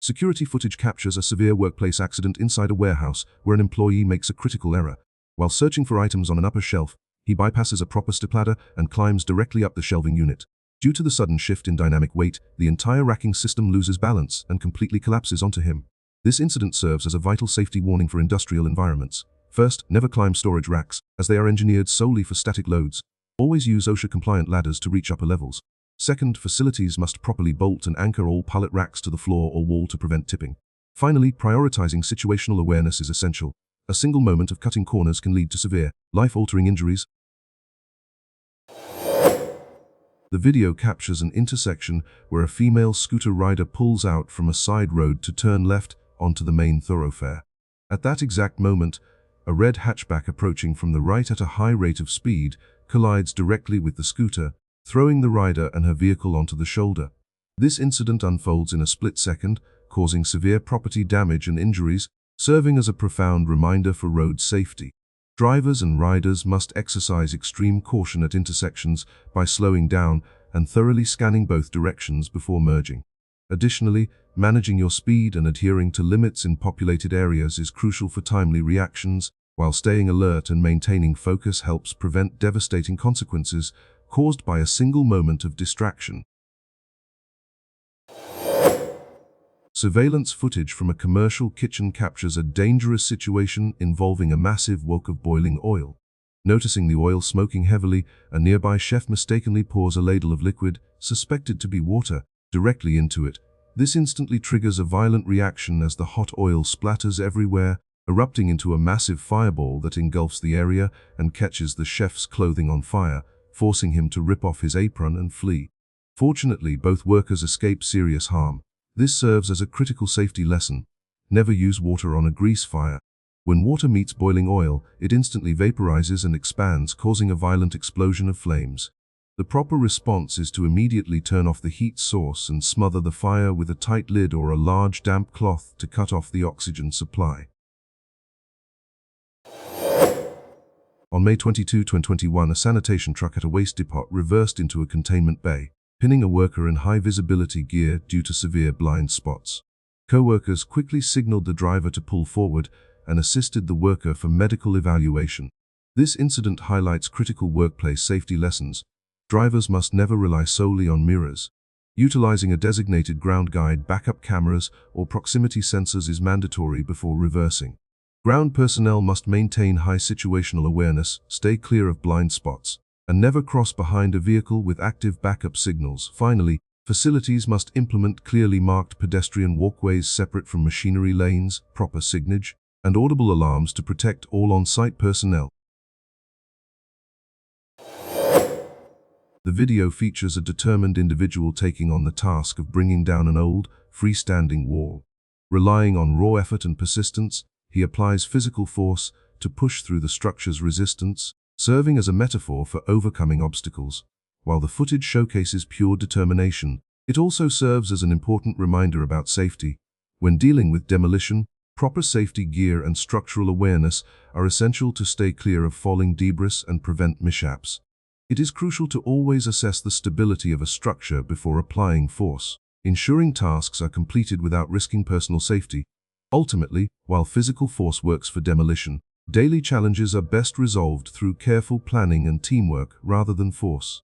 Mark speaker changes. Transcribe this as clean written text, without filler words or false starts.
Speaker 1: Security footage captures a severe workplace accident inside a warehouse where an employee makes a critical error. While searching for items on an upper shelf, he bypasses a proper step ladder and climbs directly up the shelving unit. Due to the sudden shift in dynamic weight, the entire racking system loses balance and completely collapses onto him. This incident serves as a vital safety warning for industrial environments. First, never climb storage racks, as they are engineered solely for static loads. Always use OSHA-compliant ladders to reach upper levels. Second, facilities must properly bolt and anchor all pallet racks to the floor or wall to prevent tipping. Finally, prioritizing situational awareness is essential. A single moment of cutting corners can lead to severe, life-altering injuries. The video captures an intersection where a female scooter rider pulls out from a side road to turn left onto the main thoroughfare. At that exact moment, a red hatchback approaching from the right at a high rate of speed collides directly with the scooter, throwing the rider and her vehicle onto the shoulder. This incident unfolds in a split second, causing severe property damage and injuries, serving as a profound reminder for road safety. Drivers and riders must exercise extreme caution at intersections by slowing down and thoroughly scanning both directions before merging. Additionally, managing your speed and adhering to limits in populated areas is crucial for timely reactions, while staying alert and maintaining focus helps prevent devastating consequences caused by a single moment of distraction. Surveillance footage from a commercial kitchen captures a dangerous situation involving a massive wok of boiling oil. Noticing the oil smoking heavily, a nearby chef mistakenly pours a ladle of liquid, suspected to be water, directly into it. This instantly triggers a violent reaction as the hot oil splatters everywhere, erupting into a massive fireball that engulfs the area and catches the chef's clothing on fire, forcing him to rip off his apron and flee. Fortunately, both workers escape serious harm. This serves as a critical safety lesson. Never use water on a grease fire. When water meets boiling oil, it instantly vaporizes and expands, causing a violent explosion of flames. The proper response is to immediately turn off the heat source and smother the fire with a tight lid or a large damp cloth to cut off the oxygen supply. On May 22, 2021, a sanitation truck at a waste depot reversed into a containment bay, pinning a worker in high-visibility gear due to severe blind spots. Co-workers quickly signaled the driver to pull forward and assisted the worker for medical evaluation. This incident highlights critical workplace safety lessons. Drivers must never rely solely on mirrors. Utilizing a designated ground guide, backup cameras, or proximity sensors is mandatory before reversing. Ground personnel must maintain high situational awareness, stay clear of blind spots, and never cross behind a vehicle with active backup signals. Finally, facilities must implement clearly marked pedestrian walkways separate from machinery lanes, proper signage, and audible alarms to protect all on-site personnel. The video features a determined individual taking on the task of bringing down an old, freestanding wall. Relying on raw effort and persistence, he applies physical force to push through the structure's resistance, serving as a metaphor for overcoming obstacles. While the footage showcases pure determination, it also serves as an important reminder about safety. When dealing with demolition, proper safety gear and structural awareness are essential to stay clear of falling debris and prevent mishaps. It is crucial to always assess the stability of a structure before applying force, ensuring tasks are completed without risking personal safety. Ultimately, while physical force works for demolition, daily challenges are best resolved through careful planning and teamwork rather than force.